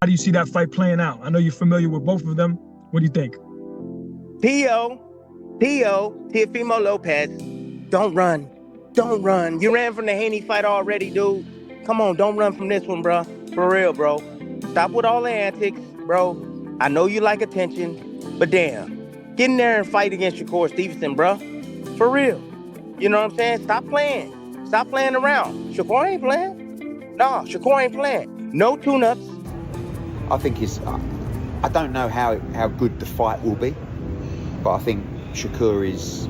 do you see that fight playing out? I know you're familiar with both of them. What do you think? Teofimo Lopez, don't run. Don't run. You ran from the Haney fight already, dude. Come on, don't run from this one, bro. For real, bro. Stop with all the antics, bro. I know you like attention, but damn. Get in there and fight against Shakur Stevenson, bro. For real. You know what I'm saying? Stop playing. Stop playing around. Shakur ain't playing. No, Shakur ain't playing. No tune-ups. I think I don't know how good the fight will be, but I think Shakur is,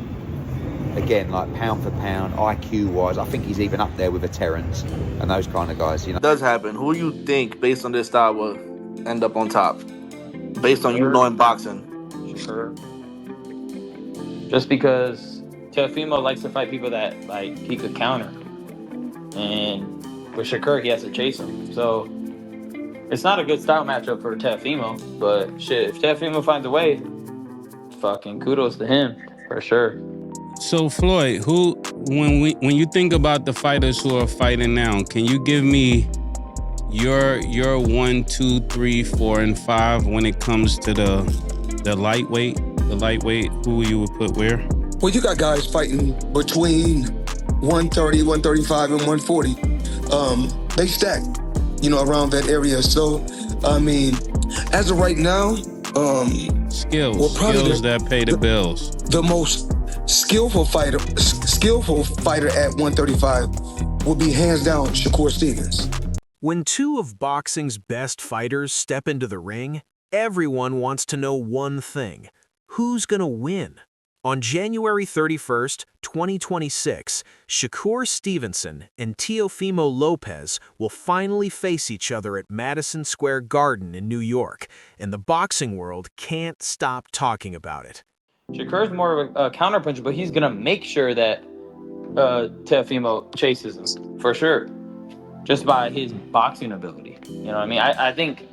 again, like pound for pound, IQ-wise, I think he's even up there with a Terrence and those kind of guys, you know. It does happen. Who do you think, based on this style, will end up on top? Based on you knowing boxing. Shakur. Just because Teofimo likes to fight people that like he could counter. And with Shakur, he has to chase him. So it's not a good style matchup for Teofimo. But shit, if Teofimo finds a way, fucking kudos to him, for sure. So Floyd, when you think about the fighters who are fighting now, can you give me your 1, 2, 3, 4, and 5 when it comes to the lightweight? The lightweight, who you would put where? Well, you got guys fighting between 130, 135, and 140. They stack, around that area. So, I mean, as of right now, skills that pay the bills. The most skillful fighter at 135 would be hands down Shakur Stevenson. When two of boxing's best fighters step into the ring, everyone wants to know one thing: who's gonna win? On January 31st, 2026, Shakur Stevenson and Teofimo Lopez will finally face each other at Madison Square Garden in New York, and the boxing world can't stop talking about it. Shakur's more of a counterpuncher, but he's gonna make sure that Teofimo chases him, for sure, just by his boxing ability. You know what I mean? I think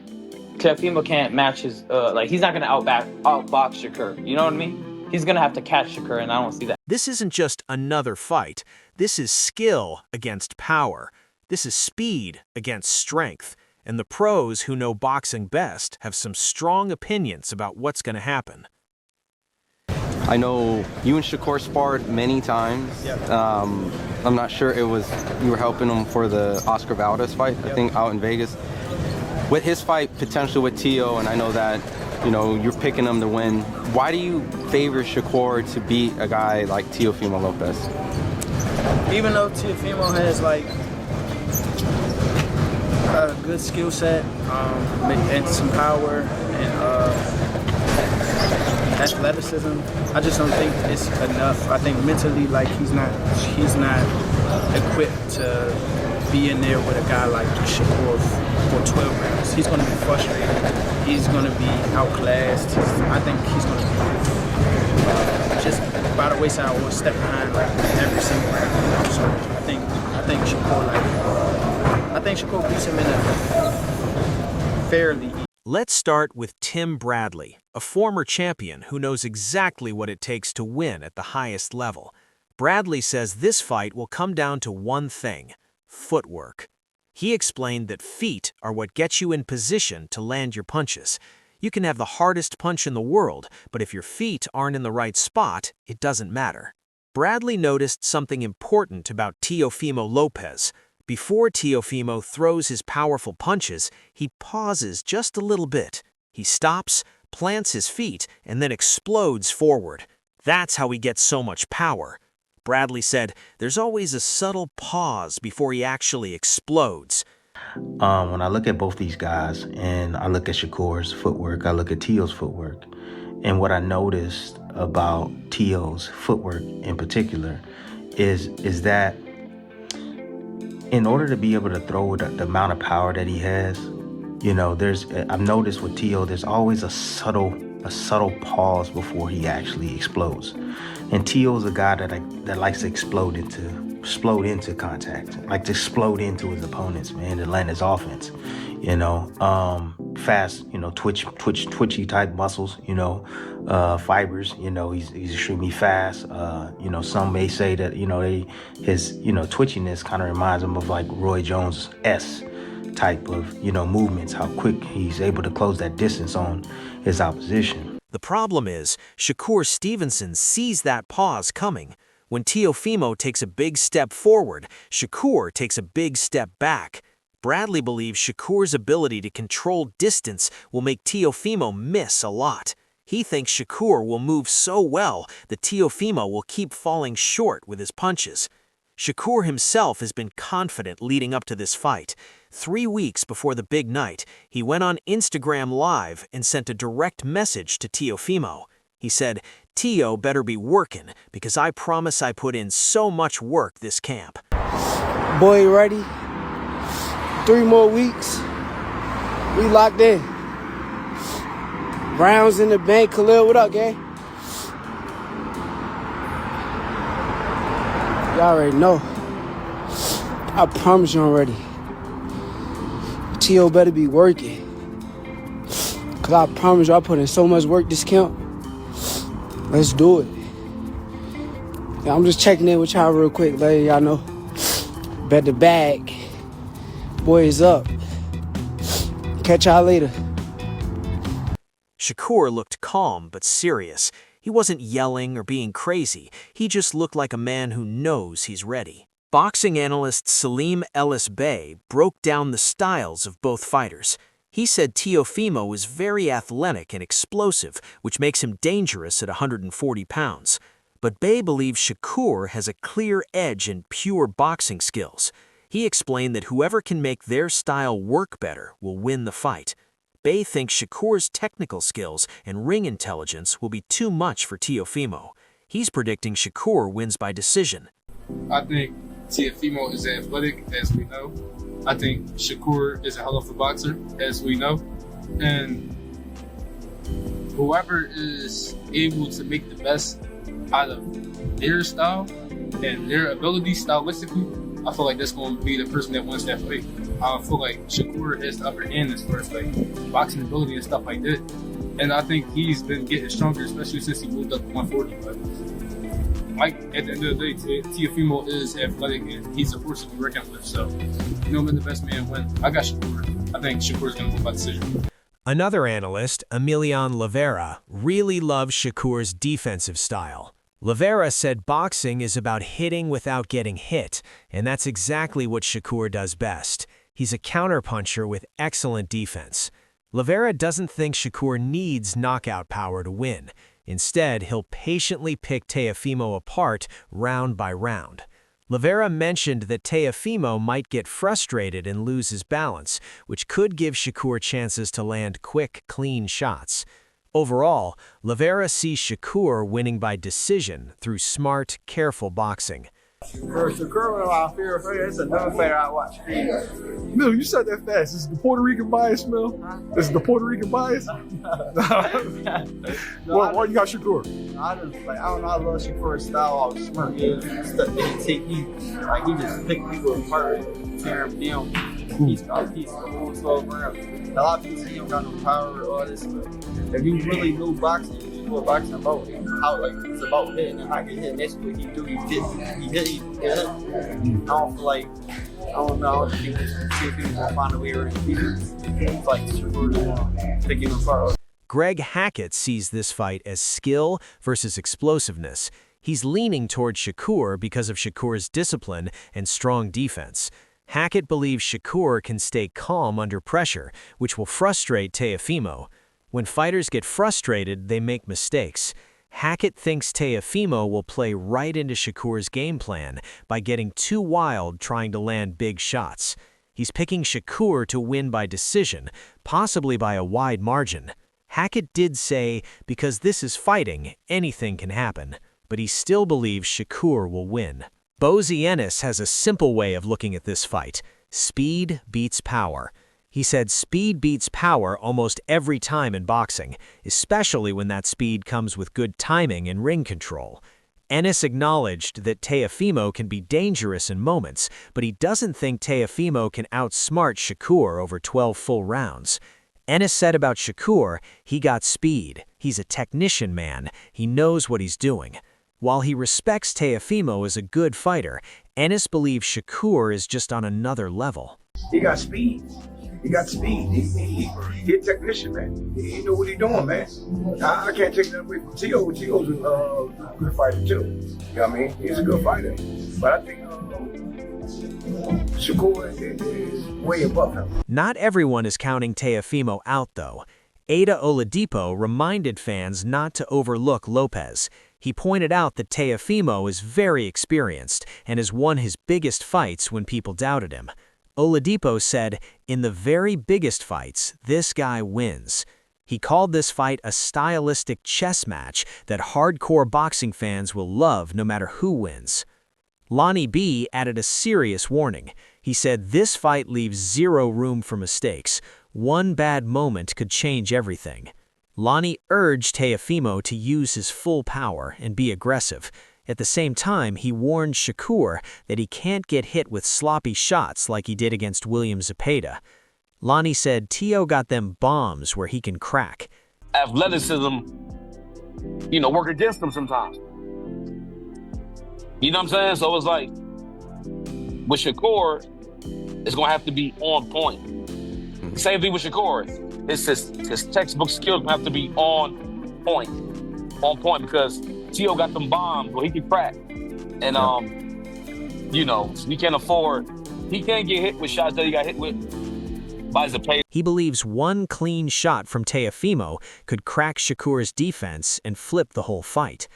Teofimo can't match his, he's not gonna outbox Shakur. You know what I mean? He's going to have to catch Shakur, and I don't see that. This isn't just another fight. This is skill against power. This is speed against strength. And the pros who know boxing best have some strong opinions about what's going to happen. I know you and Shakur sparred many times. Yep. I'm not sure you were helping him for the Oscar Valdez fight, I think, out in Vegas. With his fight potentially with Teo, and I know that you're picking him to win. Why do you favor Shakur to beat a guy like Teofimo Lopez? Even though Teofimo has a good skill set and some power and athleticism, I just don't think it's enough. I think mentally, he's not equipped to be in there with a guy like Shakur for 12 rounds. He's going to be frustrated. He's going to be outclassed. I think he's going to be just by the wayside or step behind every single round. So I think Shakur beats him in a fairly. Let's start with Tim Bradley, a former champion who knows exactly what it takes to win at the highest level. Bradley says this fight will come down to one thing: footwork. He explained that feet are what gets you in position to land your punches. You can have the hardest punch in the world, but if your feet aren't in the right spot, it doesn't matter. Bradley noticed something important about Teofimo Lopez. Before Teofimo throws his powerful punches, he pauses just a little bit. He stops, plants his feet, and then explodes forward. That's how he gets so much power. Bradley said there's always a subtle pause before he actually explodes. When I look at both these guys, and I look at Shakur's footwork, I look at Teo's footwork, and what I noticed about Teo's footwork in particular is that in order to be able to throw the amount of power that he has, I've noticed with Teo, there's always a subtle pause before he actually explodes. And Teo's a guy that likes to explode into contact, like to explode into his opponents, man, to land his offense. Fast, twitchy type muscles, fibers. He's extremely fast. Some may say that his twitchiness kind of reminds him of like Roy Jones' S. type of, movements, how quick he's able to close that distance on his opposition. The problem is, Shakur Stevenson sees that pause coming. When Teofimo takes a big step forward, Shakur takes a big step back. Bradley believes Shakur's ability to control distance will make Teofimo miss a lot. He thinks Shakur will move so well that Teofimo will keep falling short with his punches. Shakur himself has been confident leading up to this fight. 3 weeks before the big night, he went on Instagram Live and sent a direct message to Teofimo. He said, "Teo better be working, because I promise I put in so much work this camp." Boy, ready? 3 more weeks. We locked in. Rounds in the bank. Khalil, what up, gang? Y'all already know. I promise you already. Teo better be working. Because I promise you I put in so much work this camp. Let's do it. Yeah, I'm just checking in with y'all real quick, letting y'all know. Bet the bag. Boy is up. Catch y'all later. Shakur looked calm but serious. He wasn't yelling or being crazy. He just looked like a man who knows he's ready. Boxing analyst Salim Ellis-Bey broke down the styles of both fighters. He said Teofimo is very athletic and explosive, which makes him dangerous at 140 pounds. But Bey believes Shakur has a clear edge in pure boxing skills. He explained that whoever can make their style work better will win the fight. Bey thinks Shakur's technical skills and ring intelligence will be too much for Teofimo. He's predicting Shakur wins by decision. I think Teofimo is athletic, as we know. I think Shakur is a hell of a boxer, as we know. And whoever is able to make the best out of their style and their ability stylistically, I feel like that's going to be the person that wins that fight. I feel like Shakur has the upper hand as far as like boxing ability and stuff like that. And I think he's been getting stronger, especially since he moved up to 140. But like at the end of the day, Teofimo is athletic and he's a force to be reckoned with. So, when the best man win, I got Shakur. I think Shakur is going to move by decision. Another analyst, Emilian Livera, really loves Shakur's defensive style. Livera said boxing is about hitting without getting hit, and that's exactly what Shakur does best. He's a counterpuncher with excellent defense. Livera doesn't think Shakur needs knockout power to win. Instead, he'll patiently pick Teofimo apart round by round. Livera mentioned that Teofimo might get frustrated and lose his balance, which could give Shakur chances to land quick, clean shots. Overall, Livera sees Shakur winning by decision through smart, careful boxing. For Shakur, my favorite fighter, it's another fighter I watch. Mill, you said that fast. This is the Puerto Rican bias, Mill. This is the Puerte Rican bias. Why you got Shakur? I don't know. I love Shakur's style. I was smart. He just pick people apart, tear them down, piece by piece, the whole 12 rounds. A lot of people say he don't got no power or all this, but if you really know boxing, you know what boxing about. How it's about hitting and how you hit. That's what he do. He hit. I don't feel like, I don't know, I don't think people will find a way around it. Like Shakur picking him apart. Greg Hackett sees this fight as skill versus explosiveness. He's leaning toward Shakur because of Shakur's discipline and strong defense. Hackett believes Shakur can stay calm under pressure, which will frustrate Teofimo. When fighters get frustrated, they make mistakes. Hackett thinks Teofimo will play right into Shakur's game plan by getting too wild trying to land big shots. He's picking Shakur to win by decision, possibly by a wide margin. Hackett did say, because this is fighting, anything can happen, but he still believes Shakur will win. Bozy Ennis has a simple way of looking at this fight. Speed beats power. He said speed beats power almost every time in boxing, especially when that speed comes with good timing and ring control. Ennis acknowledged that Teofimo can be dangerous in moments, but he doesn't think Teofimo can outsmart Shakur over 12 full rounds. Ennis said about Shakur, he got speed. He's a technician man. He knows what he's doing. While he respects Teofimo as a good fighter, Ennis believes Shakur is just on another level. He got speed. He got speed. He a technician, man. He know what he doing, man. I can't take that away from Teo. Teo's a good fighter, too. You know what I mean? He's a good fighter. But I think Shakur is way above him. Not everyone is counting Teofimo out, though. Ada Oladipo reminded fans not to overlook Lopez. He pointed out that Teofimo is very experienced and has won his biggest fights when people doubted him. Oladipo said, "In the very biggest fights, this guy wins." He called this fight a stylistic chess match that hardcore boxing fans will love no matter who wins. Lonnie B added a serious warning. He said this fight leaves zero room for mistakes. One bad moment could change everything. Lonnie urged Teofimo to use his full power and be aggressive. At the same time, he warned Shakur that he can't get hit with sloppy shots like he did against William Zepeda. Lonnie said Teo got them bombs where he can crack. Athleticism, work against him sometimes. You know what I'm saying? So it's like, with Shakur, it's going to have to be on point. Same thing with Shakur. His textbook skills have to be on point. On point, because Teo got them bombs where he can crack. And, he can't get hit with shots that he got hit with by Zepeda. He believes one clean shot from Teofimo could crack Shakur's defense and flip the whole fight.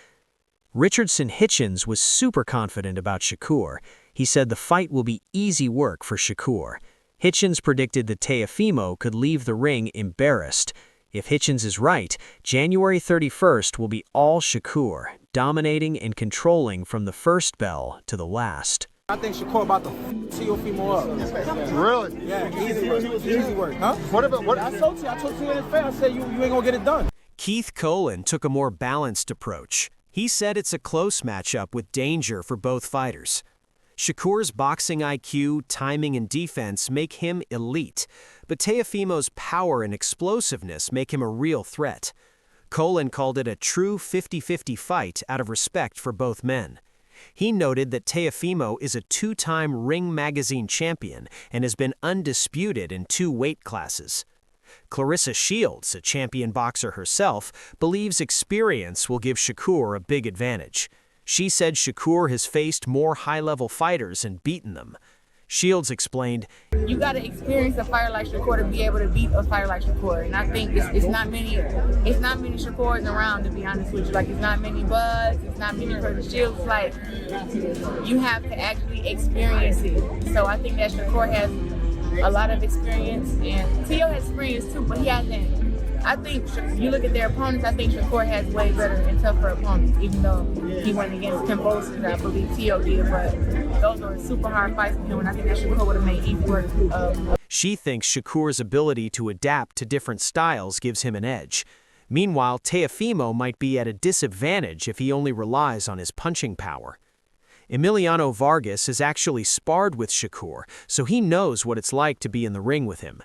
Richardson Hitchens was super confident about Shakur. He said the fight will be easy work for Shakur. Hitchens predicted that Teofimo could leave the ring embarrassed. If Hitchens is right, January 31st will be all Shakur, dominating and controlling from the first bell to the last. I think Shakur about to Teofimo up. Really? Yeah, easy work. Huh? What? I told you in the face, I said you ain't gonna get it done. Keith Colin took a more balanced approach. He said it's a close matchup with danger for both fighters. Shakur's boxing IQ, timing, and defense make him elite, but Teofimo's power and explosiveness make him a real threat. Colin called it a true 50-50 fight out of respect for both men. He noted that Teofimo is a two-time Ring Magazine champion and has been undisputed in 2 weight classes. Clarissa Shields, a champion boxer herself, believes experience will give Shakur a big advantage. She said Shakur has faced more high-level fighters and beaten them. Shields explained, "You got to experience a fighter like Shakur to be able to beat a fighter like Shakur, and I think it's not many Shakurs around, to be honest with you. Like, it's not many Buds, it's not many Curtis Shields. Like, you have to actually experience it. So I think that Shakur has a lot of experience, and Teo has experience too, but he hasn't. I think you look at their opponents, I think Shakur has way better and tougher opponents, even though he went against Tim Bolson, I believe Teo did, but those are super hard fights for him, and I think that Shakur would have made easy work of. She thinks Shakur's ability to adapt to different styles gives him an edge. Meanwhile, Teofimo might be at a disadvantage if he only relies on his punching power. Emiliano Vargas has actually sparred with Shakur, so he knows what it's like to be in the ring with him.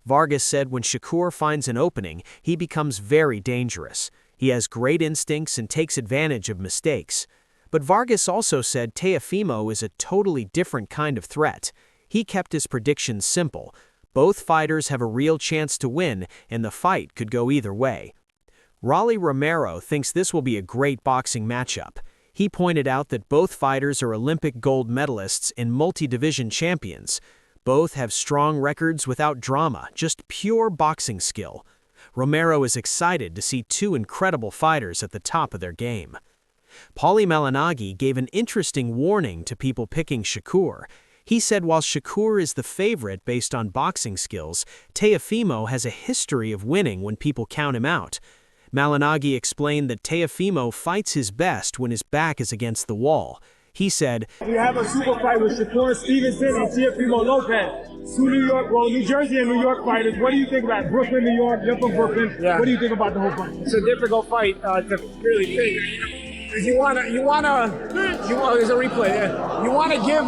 Vargas said when Shakur finds an opening, he becomes very dangerous. He has great instincts and takes advantage of mistakes. But Vargas also said Teofimo is a totally different kind of threat. He kept his predictions simple. Both fighters have a real chance to win, and the fight could go either way. Raleigh Romero thinks this will be a great boxing matchup. He pointed out that both fighters are Olympic gold medalists and multi-division champions. Both have strong records without drama, just pure boxing skill. Romero is excited to see 2 incredible fighters at the top of their game. Paulie Malignaggi gave an interesting warning to people picking Shakur. He said while Shakur is the favorite based on boxing skills, Teofimo has a history of winning when people count him out. Malignaggi explained that Teofimo fights his best when his back is against the wall. He said, "We have a super fight with Shakur Stevenson and Teofimo Lopez. 2 New Jersey and New York fighters. What do you think about Brooklyn, New York? You're from Brooklyn. Yeah. What do you think about the whole fight?" It's a difficult fight to really pick. Because you wanna, there's a replay there. You wanna give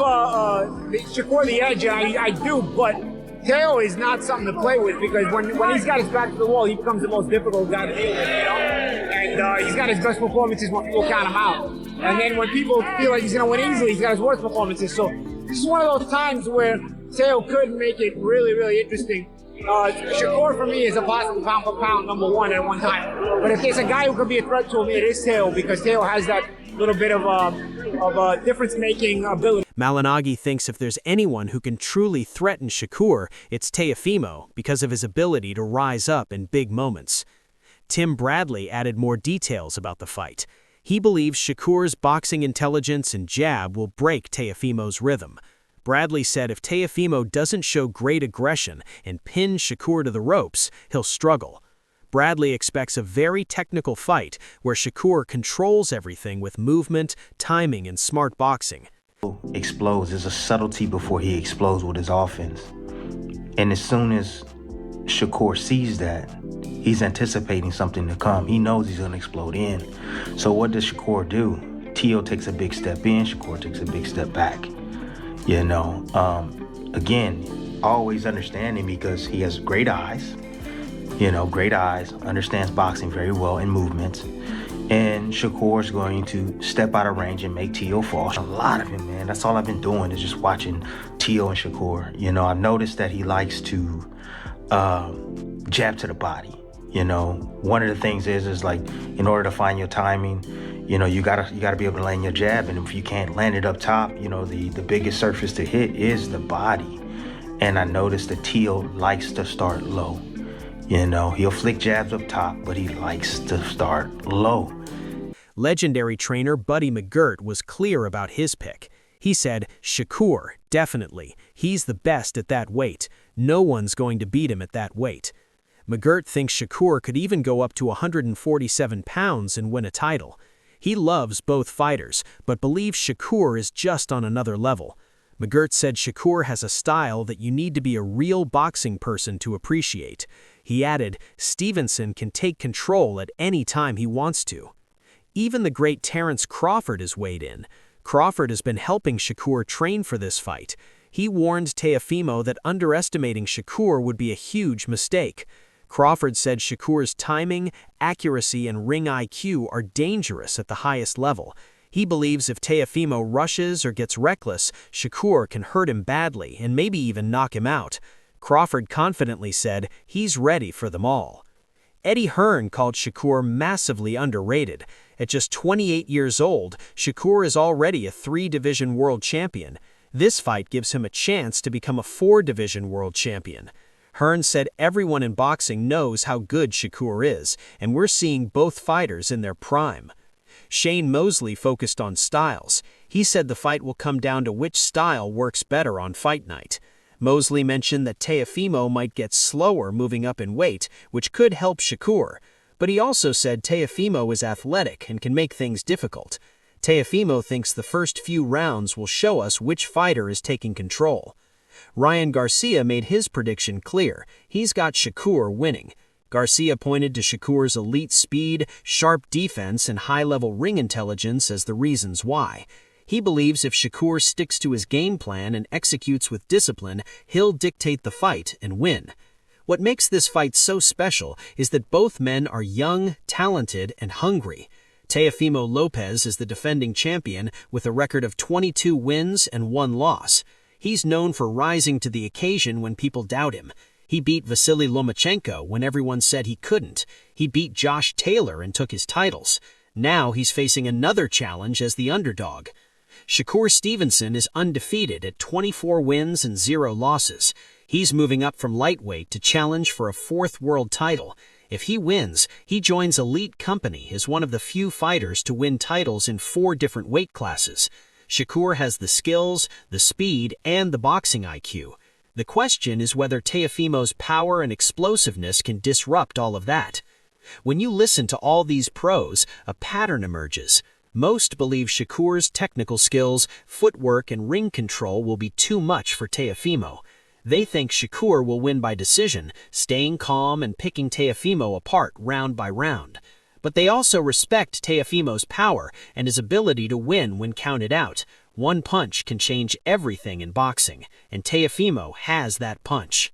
Shakur the edge, and I do, but Teo is not something to play with, because when he's got his back to the wall, he becomes the most difficult guy to deal with, And he's got his best performances when people count him out. And then when people feel like he's gonna win easily, he's got his worst performances. So this is one of those times where Teo could make it really, really interesting. Shakur for me is a possible pound for pound #1 at one time. But if there's a guy who could be a threat to him, it is Teo, because Teo has that little bit of a difference-making ability. Malignaggi thinks if there's anyone who can truly threaten Shakur, it's Teofimo because of his ability to rise up in big moments. Tim Bradley added more details about the fight. He believes Shakur's boxing intelligence and jab will break Teofimo's rhythm. Bradley said if Teofimo doesn't show great aggression and pin Shakur to the ropes, he'll struggle. Bradley expects a very technical fight where Shakur controls everything with movement, timing, and smart boxing. Explodes. There's a subtlety before he explodes with his offense. And as soon as Shakur sees that, he's anticipating something to come. He knows he's going to explode in. So what does Shakur do? Teo takes a big step in, Shakur takes a big step back. You know, again, always understanding because he has great eyes, great eyes, understands boxing very well in movements. And Shakur's going to step out of range and make Teo fall. A lot of him, man. That's all I've been doing is just watching Teo and Shakur. You know, I've noticed that he likes to jab to the body. You know, one of the things is like, in order to find your timing, you gotta be able to land your jab, and if you can't land it up top, the biggest surface to hit is the body. And I noticed that Teo likes to start low. He'll flick jabs up top, but he likes to start low. Legendary trainer Buddy McGirt was clear about his pick. He said, Shakur, definitely. He's the best at that weight. No one's going to beat him at that weight. McGirt thinks Shakur could even go up to 147 pounds and win a title. He loves both fighters, but believes Shakur is just on another level. McGirt said Shakur has a style that you need to be a real boxing person to appreciate. He added, Stevenson can take control at any time he wants to. Even the great Terence Crawford has weighed in. Crawford has been helping Shakur train for this fight. He warned Teofimo that underestimating Shakur would be a huge mistake. Crawford said Shakur's timing, accuracy, and ring IQ are dangerous at the highest level. He believes if Teofimo rushes or gets reckless, Shakur can hurt him badly and maybe even knock him out. Crawford confidently said he's ready for them all. Eddie Hearn called Shakur massively underrated. At just 28 years old, Shakur is already a 3-division world champion. This fight gives him a chance to become a 4-division world champion. Hearn said everyone in boxing knows how good Shakur is, and we're seeing both fighters in their prime. Shane Mosley focused on styles. He said the fight will come down to which style works better on fight night. Mosley mentioned that Teofimo might get slower moving up in weight, which could help Shakur. But he also said Teofimo is athletic and can make things difficult. Teofimo thinks the first few rounds will show us which fighter is taking control. Ryan Garcia made his prediction clear. He's got Shakur winning. Garcia pointed to Shakur's elite speed, sharp defense, and high-level ring intelligence as the reasons why. He believes if Shakur sticks to his game plan and executes with discipline, he'll dictate the fight and win. What makes this fight so special is that both men are young, talented, and hungry. Teofimo Lopez is the defending champion with a record of 22 wins and 1 loss. He's known for rising to the occasion when people doubt him. He beat Vasily Lomachenko when everyone said he couldn't. He beat Josh Taylor and took his titles. Now he's facing another challenge as the underdog. Shakur Stevenson is undefeated at 24 wins and 0 losses. He's moving up from lightweight to challenge for a 4th world title. If he wins, he joins elite company as one of the few fighters to win titles in 4 different weight classes. Shakur has the skills, the speed, and the boxing IQ. The question is whether Teofimo's power and explosiveness can disrupt all of that. When you listen to all these pros, a pattern emerges. Most believe Shakur's technical skills, footwork, and ring control will be too much for Teofimo. They think Shakur will win by decision, staying calm and picking Teofimo apart round by round. But they also respect Teofimo's power and his ability to win when counted out. One punch can change everything in boxing, and Teofimo has that punch.